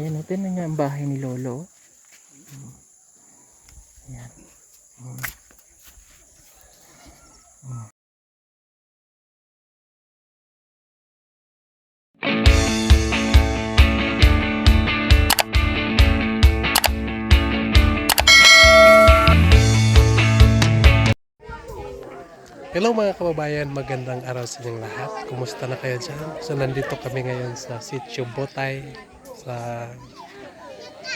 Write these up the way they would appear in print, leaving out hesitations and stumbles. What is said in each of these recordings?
Ayan natin na nga ang bahay ni Lolo. Ayan. Hello mga kababayan, magandang araw sa inyong lahat. Kumusta na kayo dyan? So nandito kami ngayon sa Sitio Botay sa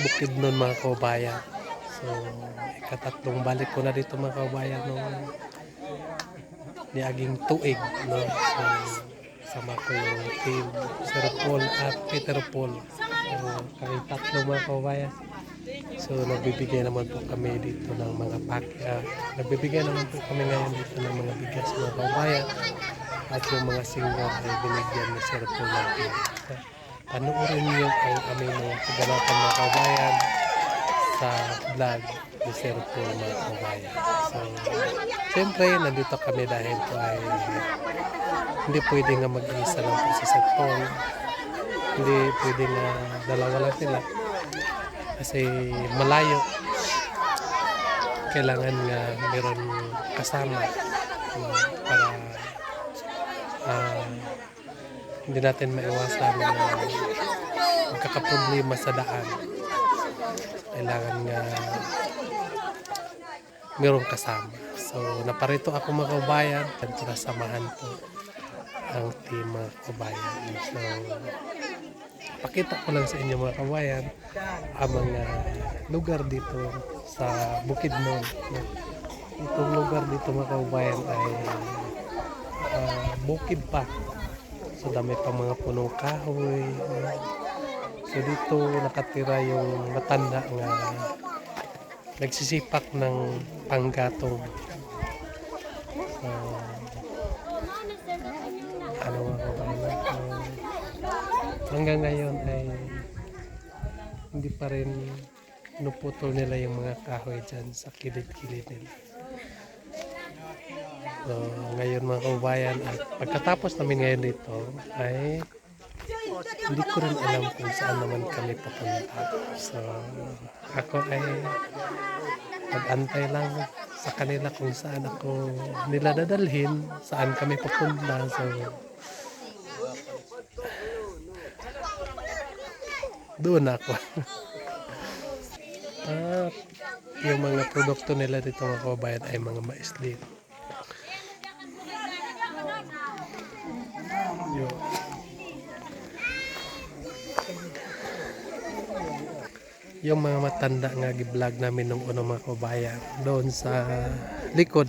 Bukidnon mga kababayan. So ikatatlong balik ko na dito mga kababayan nung niaging tuig. No? So kasama ko yung team Sir Paul at Peter Paul. So kami tatlo mga kababayan. So nagbibigay naman po kami dito ng mga nagbibigay naman po kami ngayon dito ng mga bigas mga kababayan at yung mga singer ay binigyan ni Sir Paul natin. Panoorin niyo ang aming mga kaganapan mga kababayan sa vlog ni Sir Paul mga kababayan. So siyempre nandito kami dahil po ay hindi pwede nga mag-isa lang po si Sir Paul. Hindi pwede nga dalawa lang sila. Kasi malayo, kailangan nga meron kasama para hindi natin maiwasan na magkakaproblema sa daan. Kailangan nga meron kasama. So naparito ako mga kabayan para samahan po ang team mga kabayan. So pakita ko lang sa inyo mga kabayan ang mga lugar dito sa Bukidnon. Itong lugar dito mga kabayan ay bukid pa. So dami pa mga punong kahoy. So dito nakatira yung matanda nga nagsisipak ng panggatong. So ano mga kabayan, hanggang ngayon ay hindi pa rin pinuputol nila yung mga kahoy dyan sa kilid-kilid nila. So, ngayon mga kababayan, at pagkatapos namin ngayon dito ay hindi ko rin alam kung saan naman kami papunta. So ako ay mag-antay lang sa kanila kung saan ako nila dadalhin, saan kami papunta. So doon ako. At yung mga produkto nila dito mga kababayan ay mga mais din. Yung mga matanda nga gi-vlog namin nung una mga kababayan, doon sa likod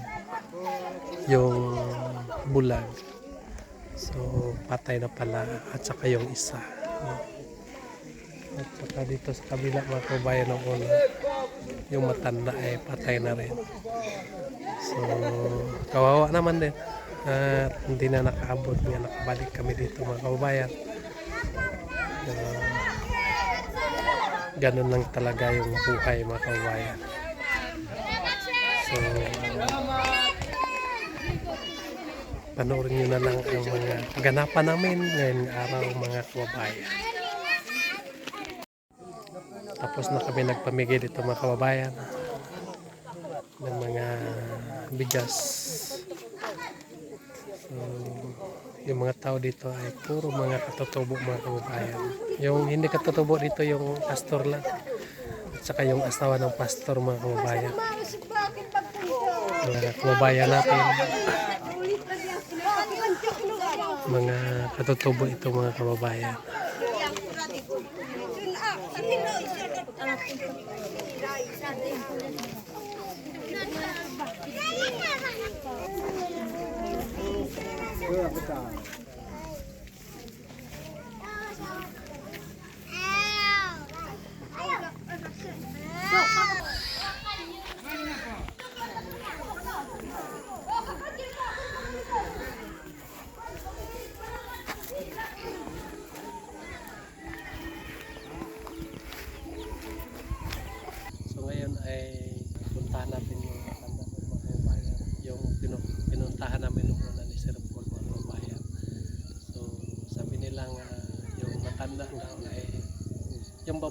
yung bulag. So patay na pala at saka yung isa. At saka dito sa kabila mga kababayan ng una, yung matanda ay patay na rin. So kawawa naman din at hindi na nakaabot niya, nakabalik kami dito mga kababayan. Ganun lang talaga yung buhay mga kababayan. So panoorin nyo na lang ang mga ganapan namin ngayong araw mga kababayan. Tapos na kami nagpamigay dito mga kababayan ng mga bigas. So yung mga tao dito ay puro mga katutubo mga kababayan. Yung hindi katutubo dito yung pastor lang at saka yung asawa ng pastor mga kababayan. Mga kababayan natin, mga katutubo ito mga kababayan. So ngayon ay puntahan natin yung matanda ng mga kababayan, yung pinuntahan namin nung una ni Sir Paul mga kababayan.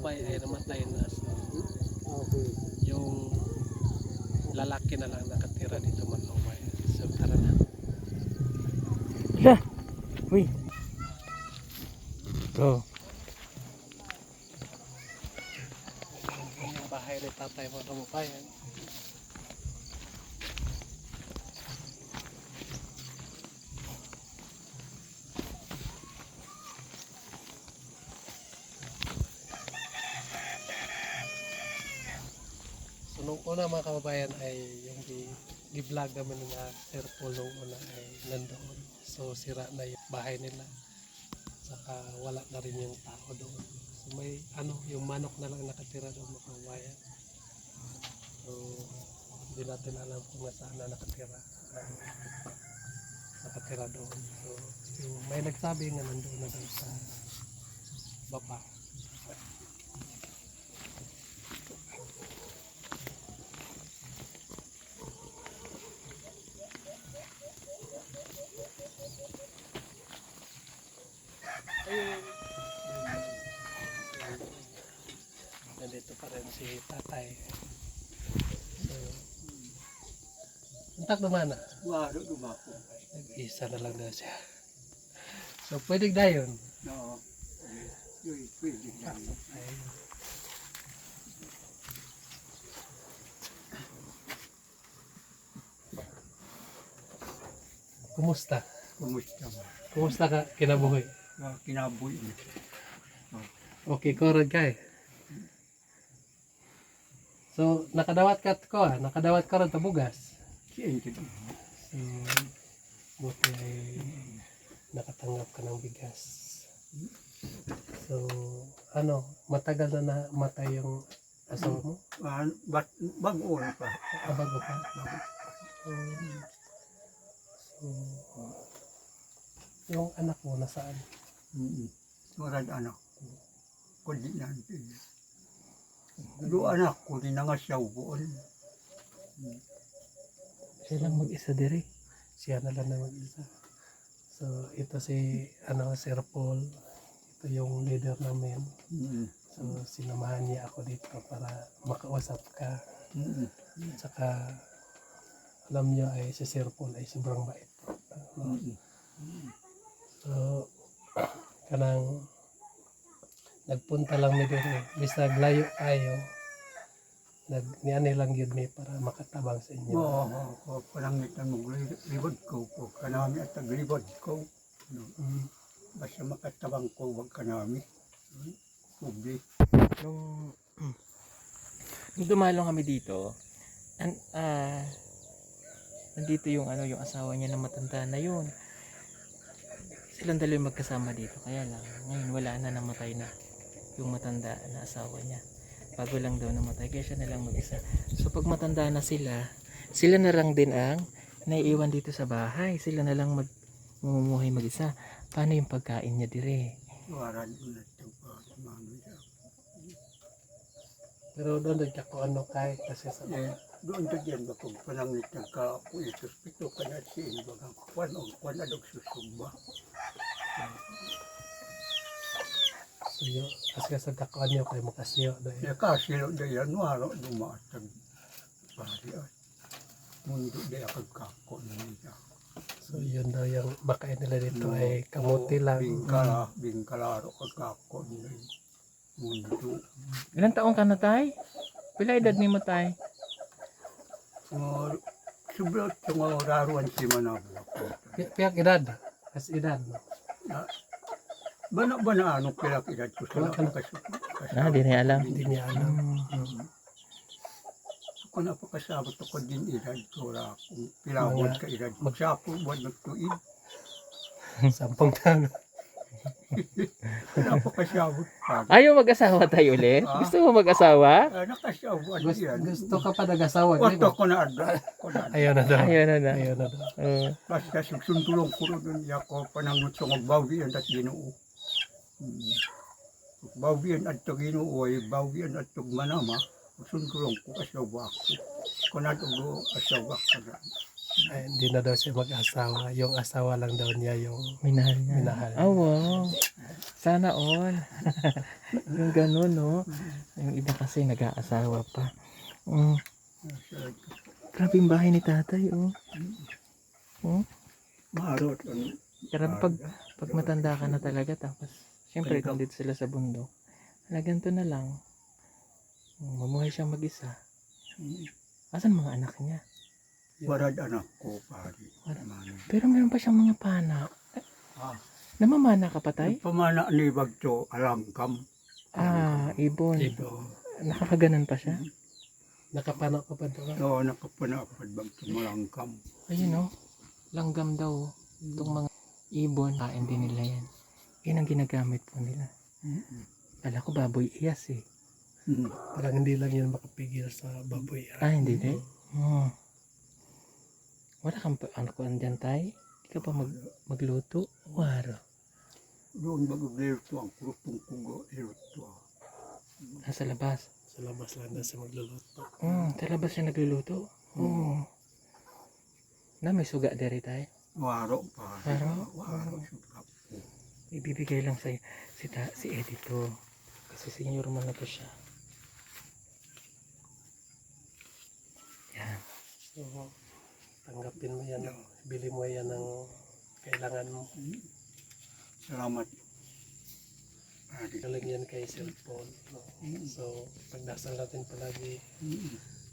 tatay ay namatay na. So, yung lalaki na lang nakatira dito mga kabayan. So tara na. Hala! Uy! Go. Yung bahay ni tatay mga kabayan. So nung una mga kababayan ay yung di-vlog naman nila Sir Paul nung una ay nandoon. So sira na yung bahay nila. Saka wala na rin yung tao doon. So may yung manok na lang nakatira doon mga kababayan. So hindi natin alam kung nasaan na nakatira. Nakatira doon. So yung may nagsabi nga nandoon na doon sa baba. Nandito pa rin si tatay. So, untak naman na. Waro dumako. Nag-isa na lang daw siya. So, pwede dayon. No. Yoy, pwede yan. Ay. Kumusta? Kumusta ba? Kumusta ka kinabuhi? Kinabuhi mo. Okay, korod ka eh. So, nakadawat ka ko nakadawat ka rin tabugas. Siyan ka doon. So, buti ay nakatanggap ka ng bigas. So, matagal na namatay yung asawa mo? Bago pa. Bago pa? So, yung anak mo nasaan? Marad anak. Kundi na. Do anak ko, di na nga siya ubuon. Siya lang mag-isa diri. Siya na lang na mag-isa. So, ito si Sir Paul. Ito yung leader namin. So, sinamahan niya ako dito para makausap ka. Saka, alam niyo ay si Sir Paul ay sobrang bait. So, kanang nagpunta lang mi dito. Bisag layo kayo. Niyan lang yun may para makatabang sa inyo. Oo, palangit na maglibod ko po. Kanami at naglibod ko. Basta makatabang ko, wag kanami. Subli. Nung dumalo kami dito, nandito yung yung asawa niya na matanda na yun. Silang dalawa magkasama dito. Kaya lang, ngayon wala na, namatay na yung matanda na asawa niya. Bago lang daw namatay, kaya siya na lang mag-isa. So pag matanda na sila na lang din ang naiiwan dito sa bahay. Sila na lang mamumuhay mag-isa. Paano yung pagkain niya dire? Waran ulit ito pa. Pero doon nagkako kahit kasi sa Doon to dyan ba kung panangit nagka-uisos, pito ka na siin bagang kwan adog susugba. So yun, kasi sa kakuan niyo kayo makasiyo. Ya kasilo da yan, waro dumatag pari at mundo da akagkako na niya. So yun daw yung makain nila dito ay kamuti lang. Bingkalaro kagkako nila mundo. Ilang taong ka na, tay? Pila edad ni mo, tay? Sublot yung raruan si Manabla. Piyak edad. As edad. No? Bana ano pilak edad ko sa Di na alam. Hindi niya alam. So kung napakasabot ako din edad ko ra kung pilawad ka edad. Magsapo buwan nagtuid. 10 taon. Napakasabot pa. Ayaw mag-asawa tayo ulit? Gusto mo mag-asawa? Nakasabot yan. Gusto ka pa nag-asawa. Wato ko na adra. Ayaw na daw. Ayaw na. Ayaw na daw. Basta suntulong ko rin ako panangot sa magbawian at ginoo. Bawian at ginoo ay bawian at manama. Suntulong ko asawa ko. Kung natulo asawa ko na. Ay, hindi na daw siya mag-asawa. Yung asawa lang daw niya yung Minahal niya. minahal. Oh, wow. Sana all. Yung ganun, no? Yung iba kasi nag-aasawa pa. Mm. Grabe yung bahay ni tatay, oh. Oh. Marot. Grabe pag matanda ka na talaga, tapos, syempre, kung dito sila sa bundok, ganito na lang. Mamuhay siya mag-isa. Asan mga anak niya? Warad anak ko, pare. Pero meron pa siyang mga pana. Ah, Namamana ka pa, tay? pamana ni Bagto, alangkam. Ah, ibon. Ibo. Nakakaganan pa siya? Nakapano ka pa doon? Oo, nakapanapad Bagto, malangkam. Ayun, oh. Langgam daw. Itong mga ibon, kain din nila yan. Yan ang ginagamit po nila. Kala ko baboy iyas, eh. Parang hindi lang yan makapigil sa baboy. Ah, hindi din? Oh. Wala kang ano ko andyan, tay? Hindi ka pa magluto? Waro. Doon mag-iluto ang krupong kugo, iluto. Nasa labas. Sa labas lang na siya magluluto. Sa labas siya nagluluto. Oo. Na may suga dere, tay? Waro, pare. Waro? Waro, suka. Ibibigay lang sa si Eddie to. Kasi senior man na to siya. Yan. So, tanggapin mo yan. Bili mo yan ng kailangan mo. Salamat. Pare. Galing yan kay Sir Paul. No? So, pagdasal natin palagi,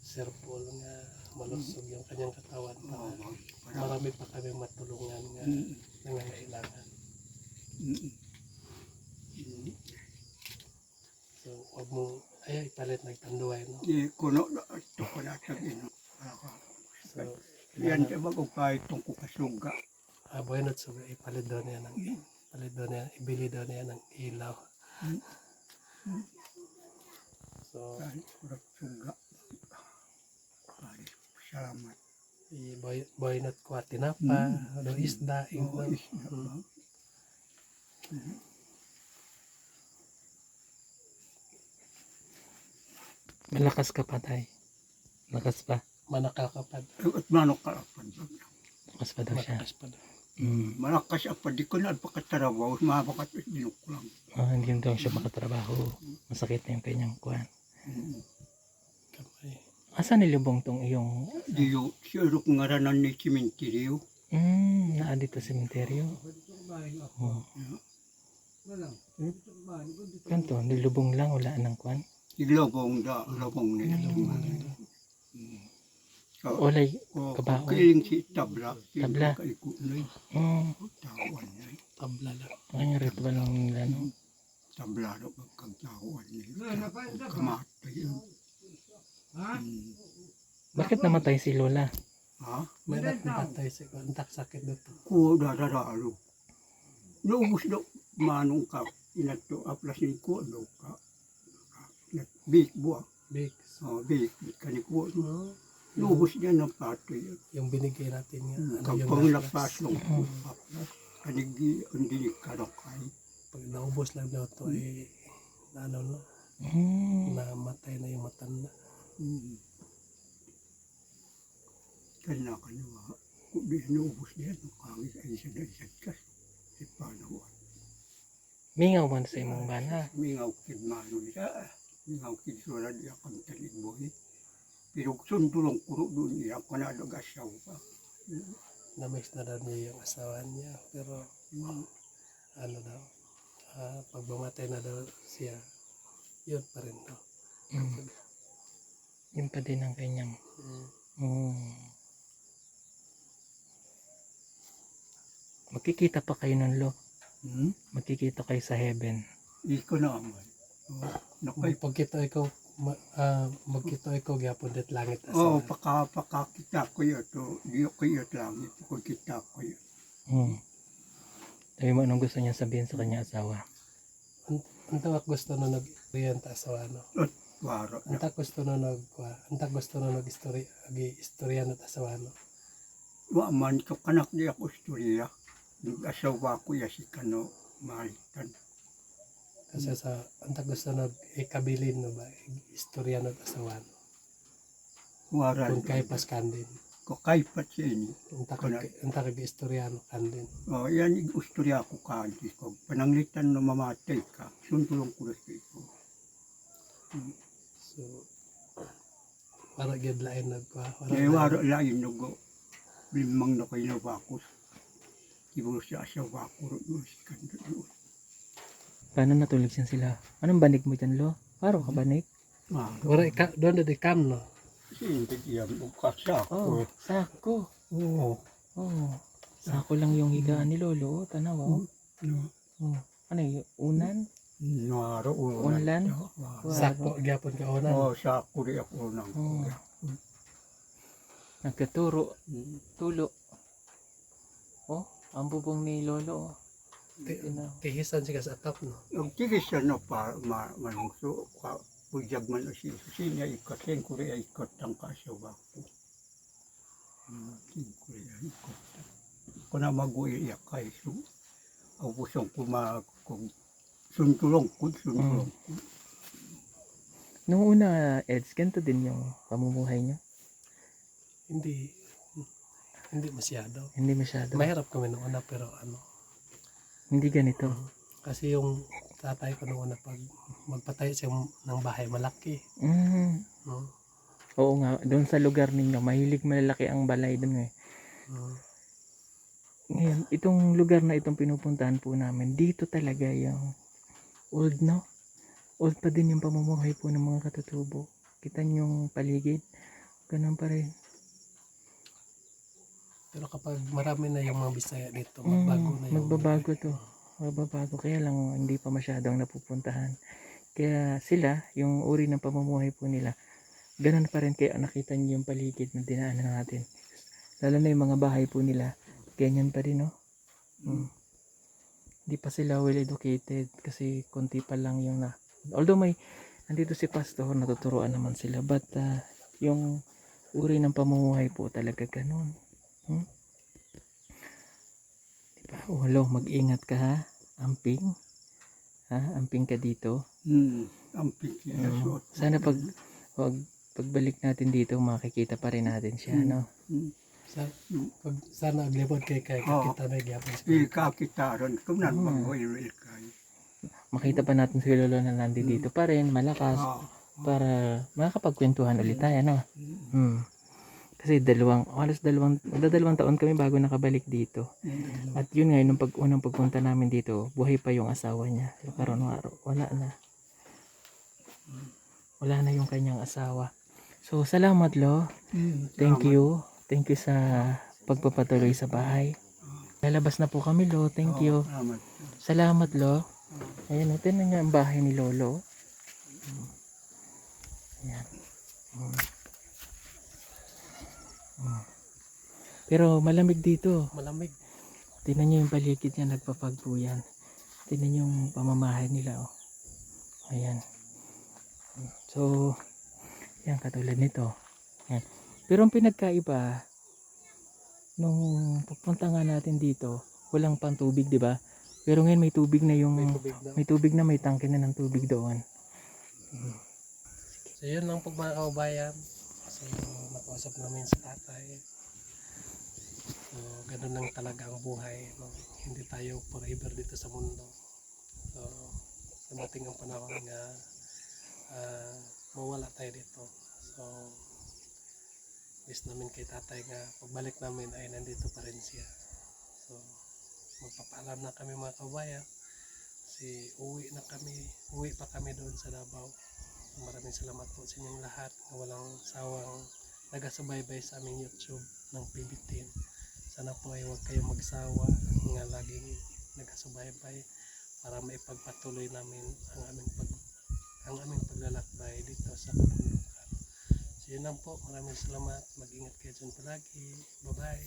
Sir Paul nga malusog yung kanyang katawan. Marami pa kami matulungan nga nangangailangan. So, huwag mo, ay, ipalit nagtanduay, no? Kuno na ito ko na sabihin. So, Yan siya magupay itong kukasuga. buenot, so, ipalit daw niya ng, ibili daw niya ng ilaw. So, Kukasuga. Salamat. buenot ko at tinapa, ano, isda, Oo, ino. isda. Malakas ka pa, tay. Lakas pa. Manakakapad. At manok kalapan. Lakas pa daw siya. Malakas pa daw. Malakas apa di ko na pagkatarabaw. Mabakat dinok lang. Hindi daw siya makatrabaho. Masakit na yung kanyang kuhan. Kamay. Asan nilubong tong iyong... Diyo, siyuro kong ngaranan ni Simenteryo. Naa dito sa sementeryo. Kanto, nilubong lang, wala nang kuhan. Ilobong ni. Olay, kabaon. Kiling si Tabla. Tabla. Kaikunay. Tawan niya. Tabla lang. Ang ritual lang nila, no? Tabla na pagkagtawan niya. Kamatay. Bakit namatay si Lola? Ha? May natatay sa kontak sakit dito. Kuo dararalo. Naubos daw manong ka. Inato aplasin ko daw ka. Big buwak. Big. Big. Kanikuo. Naubos niya ng patoy. Yung binigay natin nga. Kapag napas ng aplas. Kanigi ang dinig karakay. Pag naubos lang daw to eh, ano na, namatay na yung matanda. Kanya ka naman. Kung di naubos niya, nakangit ay isa na isang kas. Ipanawan. Mingaw man sa imong bana. Mingaw kid mano niya. Mingaw kid sura niya kang taligboy. Pero sundulong kuro doon niya. Kanadog asyaw pa. Na-miss na daw niya yung asawa niya. Pero, ano daw, pag bumatay na daw siya, yun pa rin daw. Yun pa din ang kanyang... Magkikita pa kayo ng lo. Magkikita kayo sa heaven. Iko naman. Nakay. Pagkita ikaw, magkita ikaw gyapon dit langit Oo, asawa. pakakita ko yun. Di ko yun lang. Pagkita ko yun. Sabi mo anong gusto niya sabihin sa kanya asawa? Antak gusto na nag-orient asawa, no? At waro. Antak gusto na istorya na asawa, no? Waman ko kanak di ako istorya. Nag-asawa ko ya si Kano Malitan. Kasi sa antak gusto na ikabilin, no ba? Istorya na asawa, no? Waran. Kung kay paskandin. ko kay pa siya ini. Ang takag istoryano kan din. Yan istorya ko kanti ko. Pananglitan na mamatay ka. Suntulong ko na ko. So, para gyud lain nagpa. Waro lain nugo. Limang na kayo na bakos. Ibo siya sa bakor. Paano natulog siya sila? Anong banig mo dyan, Lo? Paro ka banig? Wala ka doon na di kam no. Kasi hindi yan ukasa Oh, ko. sako. Oo. Oh, sako lang yung higaan ni Lolo. Tanaw, oh. Oh. Ano yung unan? Naro Unlan? Sako gyapon ka onan. Sako di ako nang. Oh. Nagkaturo. Tulo. Oh, ang bubong ni Lolo. Oh. Tihisan siya sa atap no. Yung tigis siya no pa manungso. Pujag man o siya ikot. Sen ko rin ikot ang kasyo ba ko. Sen ko rin ikot. Kung na mag-uiyak kay so. Ang pusong kung suntulong ko. Nung una, Eds, ganito din yung pamumuhay niyo? Hindi masyado. Hindi masyado. Mahirap kami noon una pero ano. Hindi ganito. Kasi yung tatay ko noon pag magpatayo siya ng bahay malaki. Mm. No? Oo nga, doon sa lugar ninyo, mahilig malalaki ang balay doon eh. Ngayon, itong lugar na itong pinupuntahan po namin, dito talaga yung old, no? Old pa din yung pamumuhay po ng mga katutubo. Kita niyo yung paligid, ganun pa rin. Pero kapag marami na yung mga Bisaya dito, magbago na yung Magbabago to. Magbabago, kaya lang hindi pa masyadong napupuntahan. Kaya sila, yung uri ng pamumuhay po nila, ganun pa rin, kaya nakita niyo yung paligid na dinaanan natin. Lalo na yung mga bahay po nila, ganyan pa rin, no? Hindi pa sila well educated kasi konti pa lang yung na. Although nandito si pastor, natuturuan naman sila, but yung uri ng pamumuhay po talaga ganun. Diba? Lo, mag-ingat ka ha, amping. Ha, amping ka dito. Amping Sana pagbalik natin dito, makikita pa rin natin siya, no? Sana aglibot kay kakita na gyapon. Kakita ron. Kunan mag-uwi kay. Makita pa natin si Lolo na nandito pa rin, malakas, para makakapagkwentuhan ulit tayo, no? Kasi halos dalawang taon kami bago nakabalik dito. At yun nga, nung unang pagpunta namin dito, buhay pa yung asawa niya. Pero karon wala na. Wala na yung kanyang asawa. So, salamat, Lo. Thank you. Thank you sa pagpapatuloy sa bahay. Lalabas na po kami, Lo. Thank you. Salamat, Lo. Ayan, tingnan niyo ang bahay ni Lolo. Ayan. Pero malamig dito. Malamig. Tingnan niyo yung paligid niya, nagpapagpo yan. Tingnan niyo yung pamamahay nila, oh. Ayan. So, yan, katulad nito. Ayan. Pero ang pinagkaiba, nung pupunta nga natin dito, walang pang tubig, di ba? Pero ngayon may tubig na may tangke na ng tubig doon. So yun lang po mga kababayan. So nakausap namin sa tatay. So ganun lang talaga ang buhay. No? Hindi tayo forever dito sa mundo. So dumating ang panahon nga mawala tayo dito. So wish namin kay tatay nga pagbalik namin ay nandito pa rin siya. So magpapaalam na kami mga kababayan. Kasi uwi pa kami doon sa Davao. Maraming salamat po sa inyong lahat na walang sawang nagasubaybay sa aming YouTube ng PB10. Sana po ay huwag kayong magsawa nga laging nagasubaybay para maipagpatuloy namin ang aming paglalakbay dito sa kabundukan. So yun lang po, maraming salamat. Mag-ingat kayo dyan palagi. Bye bye.